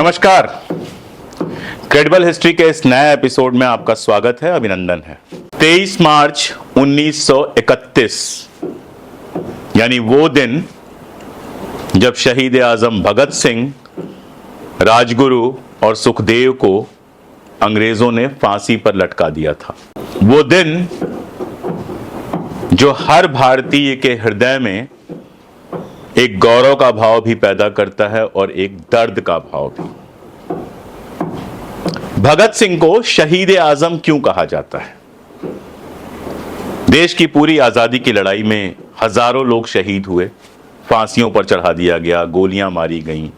नमस्कार। Credible history के इस नए एपिसोड में आपका स्वागत है, अभिनंदन है। 23 मार्च 1931 यानी वो दिन जब शहीद आजम भगत सिंह, राजगुरु और सुखदेव को अंग्रेजों ने फांसी पर लटका दिया था। वो दिन जो हर भारतीय के हृदय में एक गौरव का भाव भी पैदा करता है और एक दर्द का भाव भी। भगत सिंह को शहीद आजम क्यों कहा जाता है? देश की पूरी आजादी की लड़ाई में हजारों लोग शहीद हुए, फांसियों पर चढ़ा दिया गया, गोलियां मारी गईं,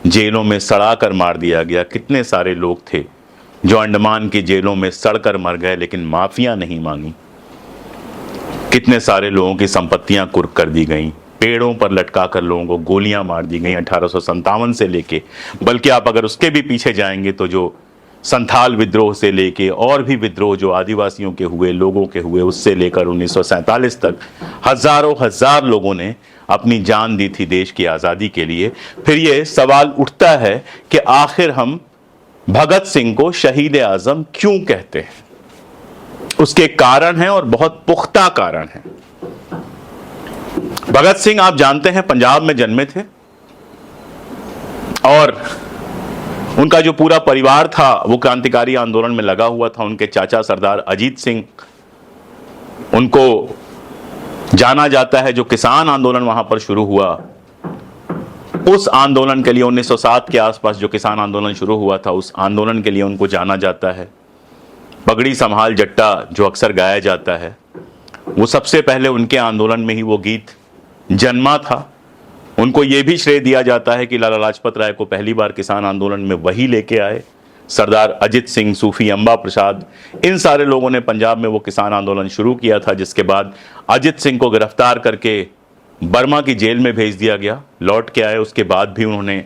जेलों में सड़ा कर मार दिया गया। कितने सारे लोग थे जो अंडमान की जेलों में सड़कर मर गए लेकिन माफिया नहीं मांगी। कितने सारे लोगों की संपत्तियां कुर्क कर दी गईं, पेड़ों पर लटकाकर लोगों को गोलियां मार दी गई 1857 से लेके, बल्कि आप अगर उसके भी पीछे जाएंगे तो जो संथाल विद्रोह से लेके और भी विद्रोह जो आदिवासियों के हुए, लोगों के हुए, उससे लेकर 1947 तक हजारों हजार लोगों ने अपनी जान दी थी देश की आज़ादी के लिए। फिर ये सवाल उठता है कि आखिर हम भगत सिंह को शहीद आजम क्यों कहते हैं? उसके कारण हैं और बहुत पुख्ता कारण हैं। भगत सिंह आप जानते हैं पंजाब में जन्मे थे और उनका जो पूरा परिवार था वो क्रांतिकारी आंदोलन में लगा हुआ था। उनके चाचा सरदार अजीत सिंह, उनको जाना जाता है, जो किसान आंदोलन वहां पर शुरू हुआ, उस आंदोलन के लिए 1907 के आसपास जो किसान आंदोलन शुरू हुआ था, उस आंदोलन के लिए उनको जाना जाता है। पगड़ी संभाल जट्टा जो अक्सर गाया जाता है, वो सबसे पहले उनके आंदोलन में ही वो गीत जन्मा था। उनको ये भी श्रेय दिया जाता है कि लाला लाजपत राय को पहली बार किसान आंदोलन में वही लेके आए। सरदार अजित सिंह, सूफी अंबा प्रसाद, इन सारे लोगों ने पंजाब में वो किसान आंदोलन शुरू किया था, जिसके बाद अजित सिंह को गिरफ्तार करके बर्मा की जेल में भेज दिया गया। लौट के आए, उसके बाद भी उन्होंने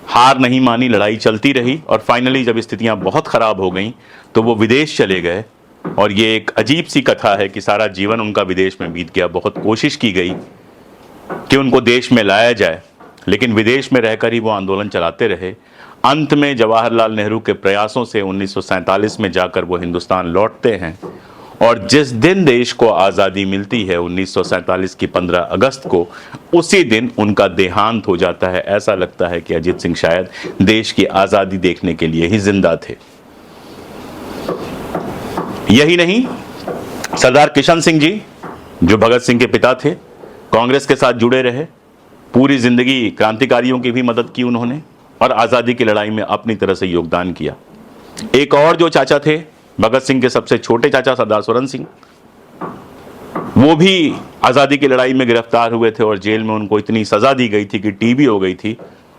हार नहीं मानी, लड़ाई चलती रही और फाइनली जब स्थितियां बहुत खराब हो गई तो वो विदेश चले गए। और ये एक अजीब सी कथा है कि सारा जीवन उनका विदेश में बीत गया। बहुत कोशिश की गई कि उनको देश में लाया जाए, लेकिन विदेश में रहकर ही वो आंदोलन चलाते रहे। अंत में जवाहरलाल नेहरू के प्रयासों से 1947 में जाकर वो हिंदुस्तान लौटते हैं और जिस दिन देश को आज़ादी मिलती है 1947 की 15 अगस्त को, उसी दिन उनका देहांत हो जाता है। ऐसा लगता है कि अजित सिंह शायद देश की आज़ादी देखने के लिए ही जिंदा थे। यही नहीं, सरदार किशन सिंह जी जो भगत सिंह के पिता थे, कांग्रेस के साथ जुड़े रहे, पूरी जिंदगी क्रांतिकारियों की भी मदद की उन्होंने और आज़ादी की लड़ाई में अपनी तरह से योगदान किया। एक और जो चाचा थे, भगत सिंह के सबसे छोटे चाचा सरदार स्वरण सिंह, वो भी आज़ादी की लड़ाई में गिरफ्तार हुए थे और जेल में उनको इतनी सज़ा दी गई थी कि टीबी हो गई थी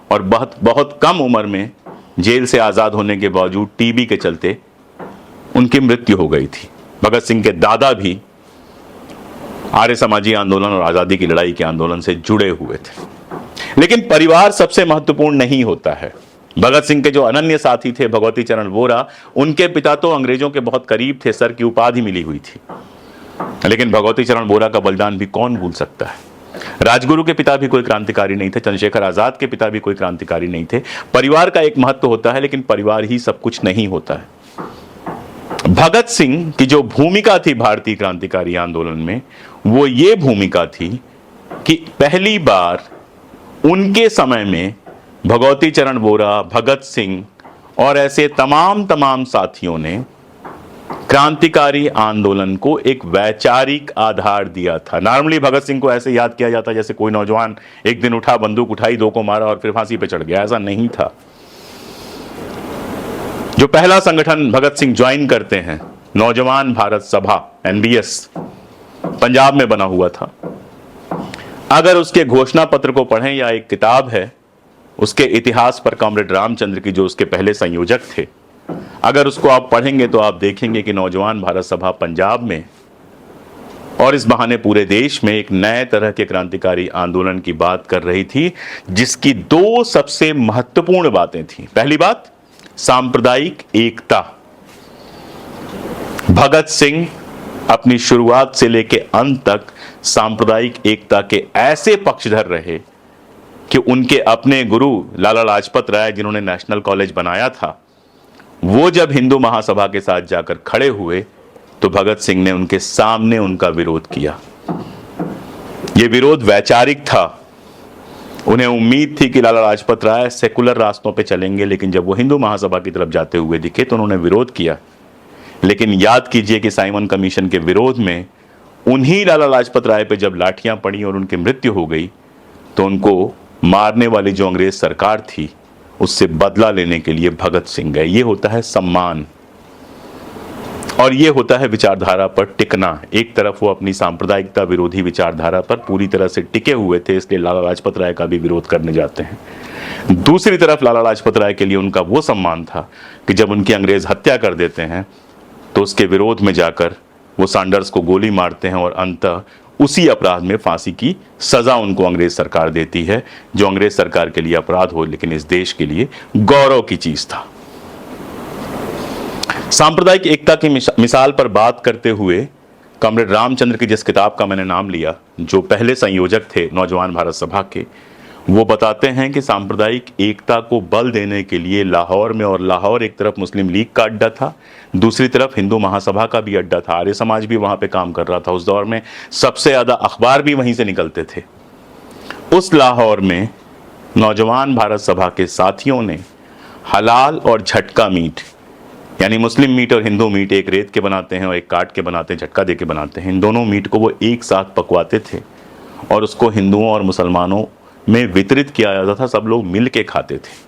और बहुत बहुत कम उम्र में जेल से आज़ाद होने के बावजूद टीबी के चलते उनकी मृत्यु हो गई थी। भगत सिंह के दादा भी आर्य समाजी आंदोलन और आज़ादी की लड़ाई के आंदोलन से जुड़े हुए थे। लेकिन परिवार सबसे महत्वपूर्ण नहीं होता है। भगत सिंह के जो अनन्य साथी थे भगवती चरण वोरा, उनके पिता तो अंग्रेजों के बहुत करीब थे, सर की उपाधि मिली हुई थी, लेकिन भगवती चरण वोरा का बलिदान भी कौन भूल सकता है। राजगुरु के पिता भी कोई क्रांतिकारी नहीं थे, चंद्रशेखर आजाद के पिता भी कोई क्रांतिकारी नहीं थे। परिवार का एक महत्व होता है, लेकिन परिवार ही सब कुछ नहीं होता है। भगत सिंह की जो भूमिका थी भारतीय क्रांतिकारी आंदोलन में, वो ये भूमिका थी कि पहली बार उनके समय में भगवती चरण वोरा, भगत सिंह और ऐसे तमाम साथियों ने क्रांतिकारी आंदोलन को एक वैचारिक आधार दिया था। नॉर्मली भगत सिंह को ऐसे याद किया जाता जैसे कोई नौजवान एक दिन उठा, बंदूक उठाई, 2 को मारा और फिर फांसी पे चढ़ गया। ऐसा नहीं था। जो पहला संगठन भगत सिंह ज्वाइन करते हैं, नौजवान भारत सभा, NBS, पंजाब में बना हुआ था। अगर उसके घोषणा पत्र को पढ़ें या एक किताब है उसके इतिहास पर, कॉमरेड रामचंद्र की, जो उसके पहले संयोजक थे, अगर उसको आप पढ़ेंगे तो आप देखेंगे कि नौजवान भारत सभा पंजाब में और इस बहाने पूरे देश में एक नए तरह के क्रांतिकारी आंदोलन की बात कर रही थी, जिसकी 2 सबसे महत्वपूर्ण बातें थी। पहली बात, सांप्रदायिक एकता। भगत सिंह अपनी शुरुआत से लेकर अंत तक सांप्रदायिक एकता के ऐसे पक्षधर रहे कि उनके अपने गुरु लाला लाजपत राय, जिन्होंने नेशनल कॉलेज बनाया था, वो जब हिंदू महासभा के साथ जाकर खड़े हुए तो भगत सिंह ने उनके सामने उनका विरोध किया। ये विरोध वैचारिक था। उन्हें उम्मीद थी कि लाला लाजपत राय सेकुलर रास्तों पे चलेंगे, लेकिन जब वो हिंदू महासभा की तरफ जाते हुए दिखे तो उन्होंने विरोध किया। लेकिन याद कीजिए कि साइमन कमीशन के विरोध में उन्हीं लाला लाजपत राय पे जब लाठियां पड़ी और उनकी मृत्यु हो गई तो उनको मारने वाली जो अंग्रेज सरकार थी उससे बदला लेने के लिए भगत सिंह गए। ये होता है सम्मान और ये होता है विचारधारा पर टिकना। एक तरफ वो अपनी सांप्रदायिकता विरोधी विचारधारा पर पूरी तरह से टिके हुए थे, इसलिए लाला लाजपत राय का भी विरोध करने जाते हैं। दूसरी तरफ लाला लाजपत राय के लिए उनका वो सम्मान था कि जब उनकी अंग्रेज हत्या कर देते हैं तो उसके विरोध में जाकर वो सैंडर्स को गोली मारते हैं और अंततः उसी अपराध में फांसी की सजा उनको अंग्रेज सरकार देती है, जो अंग्रेज सरकार के लिए अपराध हो लेकिन इस देश के लिए गौरव की चीज था। सांप्रदायिक एकता की मिसाल पर बात करते हुए कॉमरेड रामचंद्र की जिस किताब का मैंने नाम लिया, जो पहले संयोजक थे नौजवान भारत सभा के, वो बताते हैं कि सांप्रदायिक एकता को बल देने के लिए लाहौर में, और लाहौर एक तरफ मुस्लिम लीग का अड्डा था, दूसरी तरफ हिंदू महासभा का भी अड्डा था, आर्य समाज भी वहां पे काम कर रहा था। उस दौर में सबसे ज्यादा अखबार भी वहीं से निकलते थे। उस लाहौर में नौजवान भारत सभा के साथियों ने हलाल और झटका मीट, यानी मुस्लिम मीट और हिंदू मीट एक रेत के बनाते हैं और एक काट के बनाते हैं, झटका दे के बनाते हैं, इन दोनों मीट को वो एक साथ पकवाते थे और उसको हिंदुओं और मुसलमानों में वितरित किया जाता था। सब लोग मिल के खाते थे।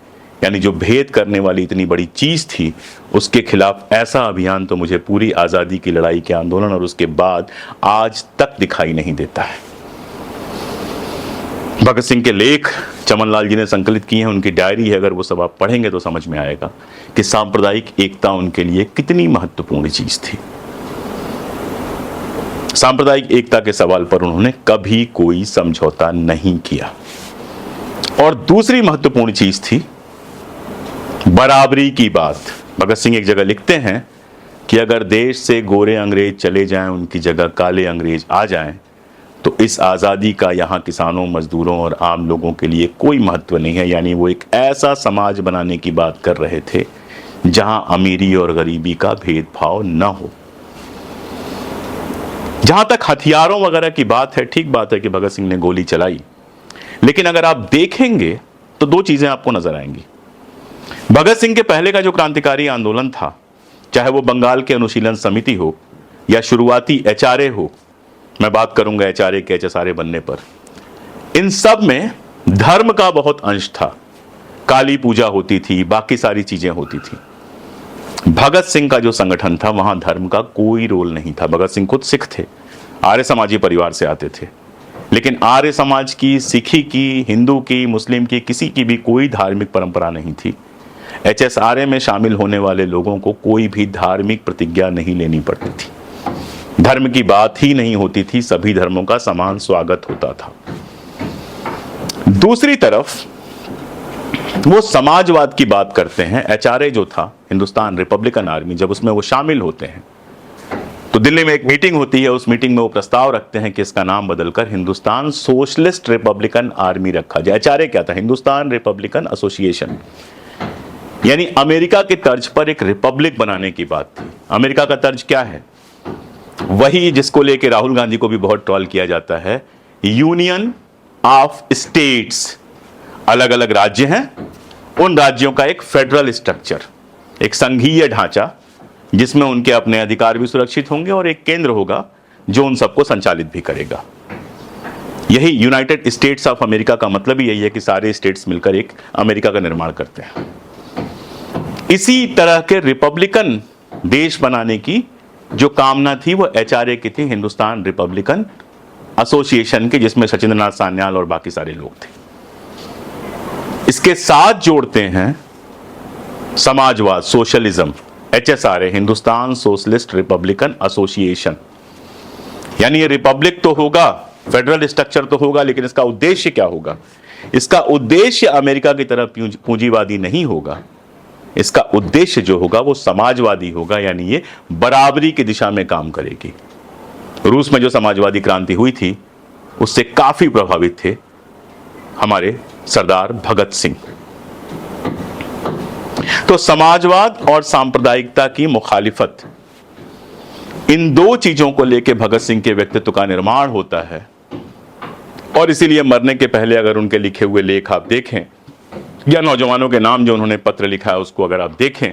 यानी जो भेद करने वाली इतनी बड़ी चीज थी उसके खिलाफ ऐसा अभियान तो मुझे पूरी आज़ादी की लड़ाई के आंदोलन और उसके बाद आज तक दिखाई नहीं देता है। भगत सिंह के लेख चमनलाल जी ने संकलित किए हैं, उनकी डायरी है, अगर वो सब आप पढ़ेंगे तो समझ में आएगा कि सांप्रदायिक एकता उनके लिए कितनी महत्वपूर्ण चीज थी। सांप्रदायिक एकता के सवाल पर उन्होंने कभी कोई समझौता नहीं किया। और दूसरी महत्वपूर्ण चीज थी बराबरी की बात। भगत सिंह एक जगह लिखते हैं कि अगर देश से गोरे अंग्रेज चले जाएं, उनकी जगह काले अंग्रेज आ जाएं, तो इस आज़ादी का यहाँ किसानों, मजदूरों और आम लोगों के लिए कोई महत्व नहीं है। यानी वो एक ऐसा समाज बनाने की बात कर रहे थे जहां अमीरी और गरीबी का भेदभाव न हो। जहां तक हथियारों वगैरह की बात है, ठीक बात है कि भगत सिंह ने गोली चलाई, लेकिन अगर आप देखेंगे तो दो चीजें आपको नजर आएंगी। भगत सिंह के पहले का जो क्रांतिकारी आंदोलन था, चाहे वो बंगाल के अनुशीलन समिति हो या शुरुआती एचआरए हो, मैं बात करूंगा एचआरए के एचएसआरए बनने पर, इन सब में धर्म का बहुत अंश था। काली पूजा होती थी, बाकी सारी चीजें होती थी। भगत सिंह का जो संगठन था वहां धर्म का कोई रोल नहीं था। भगत सिंह खुद सिख थे, आर्य समाजी परिवार से आते थे, लेकिन आर्य समाज की, सिखी की, हिंदू की, मुस्लिम की, किसी की भी कोई धार्मिक परंपरा नहीं थी। एचएसआरए में शामिल होने वाले लोगों को कोई भी धार्मिक प्रतिज्ञा नहीं लेनी पड़ती थी, धर्म की बात ही नहीं होती थी, सभी धर्मों का समान स्वागत होता था। दूसरी तरफ वो समाजवाद की बात करते हैं। एचआरए जो था, हिंदुस्तान रिपब्लिकन आर्मी, जब उसमें वो शामिल होते हैं तो दिल्ली में एक मीटिंग होती है। उस मीटिंग में वो प्रस्ताव रखते हैं कि इसका नाम बदलकर हिंदुस्तान सोशलिस्ट रिपब्लिकन आर्मी रखा जाए। एचआरए क्या था? हिंदुस्तान रिपब्लिकन एसोसिएशन, यानी अमेरिका के तर्ज पर एक रिपब्लिक बनाने की बात थी। अमेरिका का तर्ज क्या है? वही जिसको लेके राहुल गांधी को भी बहुत ट्रोल किया जाता है, यूनियन ऑफ स्टेट्स। अलग अलग राज्य हैं, उन राज्यों का एक फेडरल स्ट्रक्चर, एक संघीय ढांचा जिसमें उनके अपने अधिकार भी सुरक्षित होंगे और एक केंद्र होगा जो उन सबको संचालित भी करेगा। यही यूनाइटेड स्टेट्स ऑफ अमेरिका का मतलब ही यही है कि सारे स्टेट्स मिलकर एक अमेरिका का निर्माण करते हैं। इसी तरह के रिपब्लिकन देश बनाने की जो कामना थी वो एचआरए की थी, हिंदुस्तान रिपब्लिकन एसोसिएशन की, जिसमें सचिंद्र नाथ सान्याल और बाकी सारे लोग थे। इसके साथ जोड़ते हैं समाजवाद, socialism, HSRA, Hindustan socialist Republican association. यानी ये रिपब्लिक तो होगा, फेडरल स्ट्रक्चर तो होगा, लेकिन इसका उद्देश्य क्या होगा? इसका उद्देश्य अमेरिका की तरह पूंजीवादी नहीं होगा। इसका उद्देश्य जो होगा वो समाजवादी होगा, यानी ये बराबरी की दिशा में काम करेगी। रूस में जो समाजवादी क्रांति हुई थी उससे काफी प्रभावित थे हमारे सरदार भगत सिंह। तो समाजवाद और सांप्रदायिकता की मुखालिफत, इन दो चीजों को लेकर भगत सिंह के व्यक्तित्व का निर्माण होता है। और इसीलिए मरने के पहले अगर उनके लिखे हुए लेख आप देखें या नौजवानों के नाम जो उन्होंने पत्र लिखा है उसको अगर आप देखें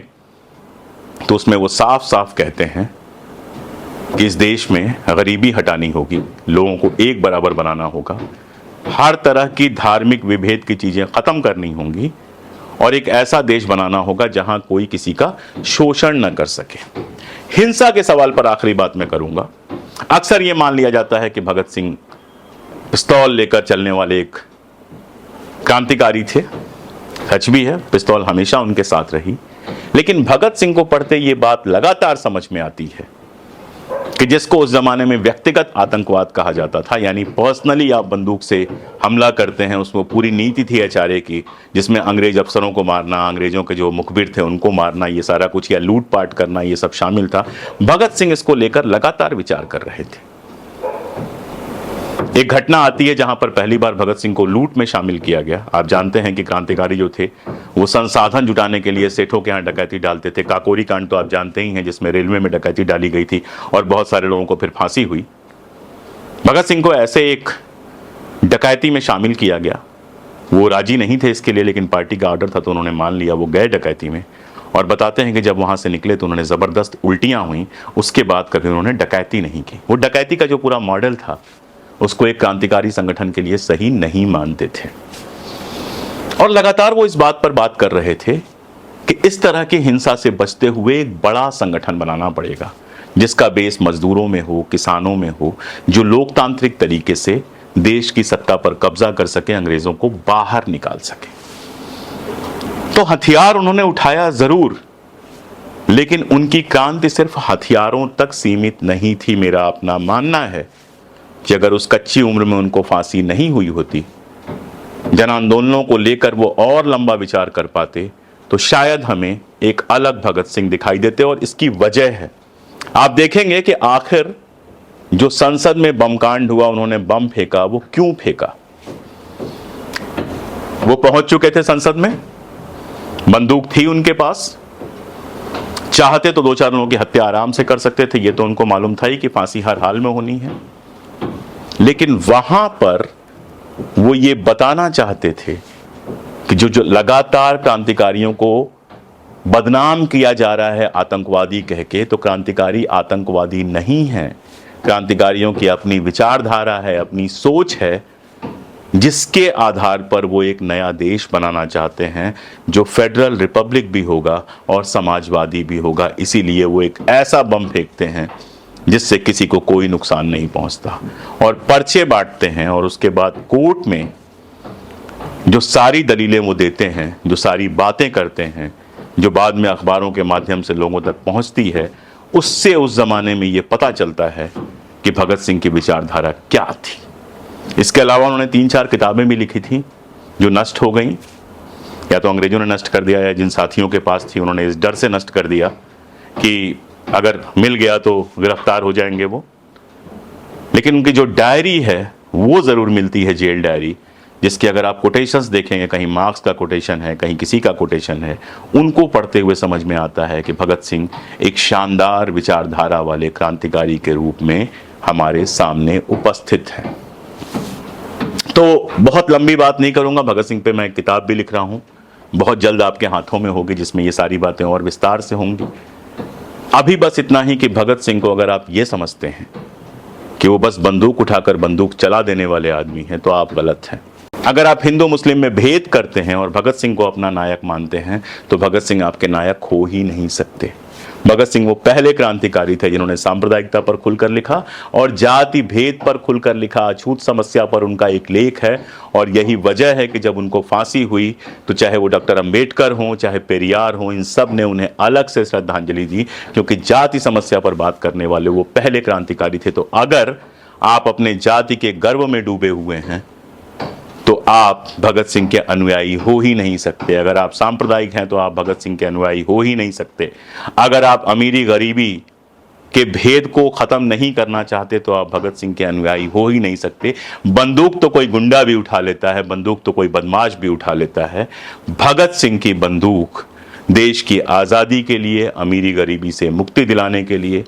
तो उसमें वो साफ साफ कहते हैं कि इस देश में गरीबी हटानी होगी, लोगों को एक बराबर बनाना होगा, हर तरह की धार्मिक विभेद की चीजें खत्म करनी होंगी और एक ऐसा देश बनाना होगा जहां कोई किसी का शोषण न कर सके। हिंसा के सवाल पर आखिरी बात मैं करूंगा। अक्सर यह मान लिया जाता है कि भगत सिंह पिस्तौल लेकर चलने वाले एक क्रांतिकारी थे। सच भी है, पिस्तौल हमेशा उनके साथ रही, लेकिन भगत सिंह को पढ़ते ये बात लगातार समझ में आती है कि जिसको उस जमाने में व्यक्तिगत आतंकवाद कहा जाता था, यानी पर्सनली आप बंदूक से हमला करते हैं, उसमें पूरी नीति थी आचार्य की, जिसमें अंग्रेज अफसरों को मारना, अंग्रेजों के जो मुखबिर थे उनको मारना, ये सारा कुछ, या लूटपाट करना, ये सब शामिल था। भगत सिंह इसको लेकर लगातार विचार कर रहे थे। एक घटना आती है जहां पर पहली बार भगत सिंह को लूट में शामिल किया गया। आप जानते हैं कि क्रांतिकारी जो थे वो संसाधन जुटाने के लिए सेठों के यहाँ डकैती डालते थे। काकोरी कांड तो आप जानते ही हैं, जिसमें रेलवे में डकैती डाली गई थी और बहुत सारे लोगों को फिर फांसी हुई। भगत सिंह को ऐसे एक डकैती में शामिल किया गया। वो राजी नहीं थे इसके लिए, लेकिन पार्टी का ऑर्डर था तो उन्होंने मान लिया। वो गए डकैती में और बताते हैं कि जब वहां से निकले तो उन्होंने जबरदस्त उल्टियां हुई। उसके बाद कभी उन्होंने डकैती नहीं की। वो डकैती का जो पूरा मॉडल था उसको एक क्रांतिकारी संगठन के लिए सही नहीं मानते थे और लगातार वो इस बात पर बात कर रहे थे कि इस तरह की हिंसा से बचते हुए एक बड़ा संगठन बनाना पड़ेगा जिसका बेस मजदूरों में हो, किसानों में हो, जो लोकतांत्रिक तरीके से देश की सत्ता पर कब्जा कर सके, अंग्रेजों को बाहर निकाल सके। तो हथियार उन्होंने उठाया जरूर, लेकिन उनकी क्रांति सिर्फ हथियारों तक सीमित नहीं थी। मेरा अपना मानना है कि अगर उस कच्ची उम्र में उनको फांसी नहीं हुई होती, जन आंदोलनों को लेकर वो और लंबा विचार कर पाते, तो शायद हमें एक अलग भगत सिंह दिखाई देते। और इसकी वजह है, आप देखेंगे कि आखिर जो संसद में बम कांड हुआ, उन्होंने बम फेंका, वो क्यों फेंका? वो पहुंच चुके थे संसद में, बंदूक थी उनके पास, चाहते तो 2-4 लोगों की हत्या आराम से कर सकते थे। ये तो उनको मालूम था ही कि फांसी हर हाल में होनी है, लेकिन वहां पर वो ये बताना चाहते थे कि जो लगातार क्रांतिकारियों को बदनाम किया जा रहा है आतंकवादी कह के, तो क्रांतिकारी आतंकवादी नहीं है। क्रांतिकारियों की अपनी विचारधारा है, अपनी सोच है, जिसके आधार पर वो एक नया देश बनाना चाहते हैं जो फेडरल रिपब्लिक भी होगा और समाजवादी भी होगा। इसीलिए वो एक ऐसा बम फेंकते हैं जिससे किसी को कोई नुकसान नहीं पहुंचता और पर्चे बांटते हैं। और उसके बाद कोर्ट में जो सारी दलीलें वो देते हैं, जो सारी बातें करते हैं, जो बाद में अखबारों के माध्यम से लोगों तक पहुंचती है, उससे उस जमाने में ये पता चलता है कि भगत सिंह की विचारधारा क्या थी। इसके अलावा उन्होंने 3-4 किताबें भी लिखी थी जो नष्ट हो गई, या तो अंग्रेजों ने नष्ट कर दिया या जिन साथियों के पास थी उन्होंने इस डर से नष्ट कर दिया कि अगर मिल गया तो गिरफ्तार हो जाएंगे वो। लेकिन उनकी जो डायरी है वो ज़रूर मिलती है, जेल डायरी, जिसके अगर आप कोटेशंस देखेंगे, कहीं मार्क्स का कोटेशन है, कहीं किसी का कोटेशन है, उनको पढ़ते हुए समझ में आता है कि भगत सिंह एक शानदार विचारधारा वाले क्रांतिकारी के रूप में हमारे सामने उपस्थित हैं। तो बहुत लंबी बात नहीं करूंगा, भगत सिंह पे मैं एक किताब भी लिख रहा हूं, बहुत जल्द आपके हाथों में होगी, जिसमें ये सारी बातें और विस्तार से होंगी। अभी बस इतना ही कि भगत सिंह को अगर आप ये समझते हैं कि वो बस बंदूक उठाकर बंदूक चला देने वाले आदमी हैं, तो आप गलत हैं। अगर आप हिंदू मुस्लिम में भेद करते हैं और भगत सिंह को अपना नायक मानते हैं, तो भगत सिंह आपके नायक हो ही नहीं सकते। भगत सिंह वो पहले क्रांतिकारी थे जिन्होंने सांप्रदायिकता पर खुलकर लिखा और जाति भेद पर खुलकर लिखा। अछूत समस्या पर उनका एक लेख है और यही वजह है कि जब उनको फांसी हुई तो चाहे वो डॉक्टर अंबेडकर हों, चाहे पेरियार हों, इन सब ने उन्हें अलग से श्रद्धांजलि दी, क्योंकि जाति समस्या पर बात करने वाले वो पहले क्रांतिकारी थे। तो अगर आप अपने जाति के गर्व में डूबे हुए हैं तो आप भगत सिंह के अनुयायी हो ही नहीं सकते। अगर आप सांप्रदायिक हैं तो आप भगत सिंह के अनुयायी हो ही नहीं सकते। अगर आप अमीरी गरीबी के भेद को खत्म नहीं करना चाहते तो आप भगत सिंह के अनुयायी हो ही नहीं सकते। बंदूक तो कोई गुंडा भी उठा लेता है, बंदूक तो कोई बदमाश भी उठा लेता है। भगत सिंह की बंदूक देश की आज़ादी के लिए, अमीरी गरीबी से मुक्ति दिलाने के लिए,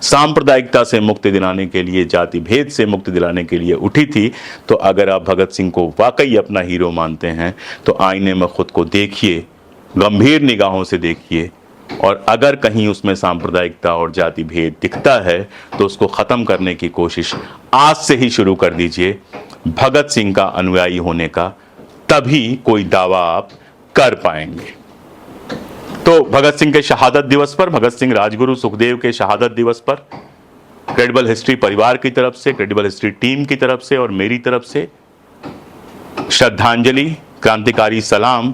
सांप्रदायिकता से मुक्ति दिलाने के लिए, जाति भेद से मुक्ति दिलाने के लिए उठी थी। तो अगर आप भगत सिंह को वाकई अपना हीरो मानते हैं तो आईने में खुद को देखिए, गंभीर निगाहों से देखिए, और अगर कहीं उसमें सांप्रदायिकता और जाति भेद दिखता है तो उसको ख़त्म करने की कोशिश आज से ही शुरू कर दीजिए भगत सिंह का अनुयायी होने का, तभी कोई दावा आप कर पाएंगे। तो भगत सिंह के शहादत दिवस पर, भगत सिंह राजगुरु सुखदेव के शहादत दिवस पर क्रेडिबल हिस्ट्री परिवार की तरफ से, क्रेडिबल हिस्ट्री टीम की तरफ से और मेरी तरफ से श्रद्धांजलि, क्रांतिकारी सलाम,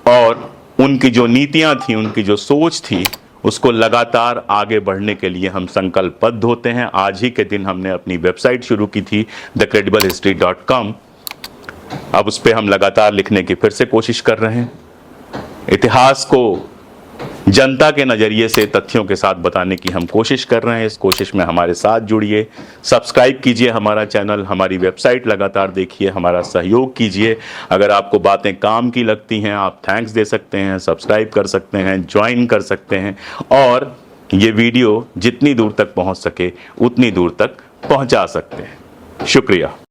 और उनकी जो नीतियां थी, उनकी जो सोच थी, उसको लगातार आगे बढ़ने के लिए हम संकल्पबद्ध होते हैं। आज ही के दिन हमने अपनी वेबसाइट शुरू की थी thecredibalhistory.com। अब उस पर हम लगातार लिखने की फिर से कोशिश कर रहे हैं, इतिहास को जनता के नज़रिए से तथ्यों के साथ बताने की हम कोशिश कर रहे हैं। इस कोशिश में हमारे साथ जुड़िए, सब्सक्राइब कीजिए हमारा चैनल, हमारी वेबसाइट लगातार देखिए, हमारा सहयोग कीजिए। अगर आपको बातें काम की लगती हैं, आप थैंक्स दे सकते हैं, सब्सक्राइब कर सकते हैं, ज्वाइन कर सकते हैं, और ये वीडियो जितनी दूर तक पहुंच सके उतनी दूर तक पहुंचा सकते हैं। शुक्रिया।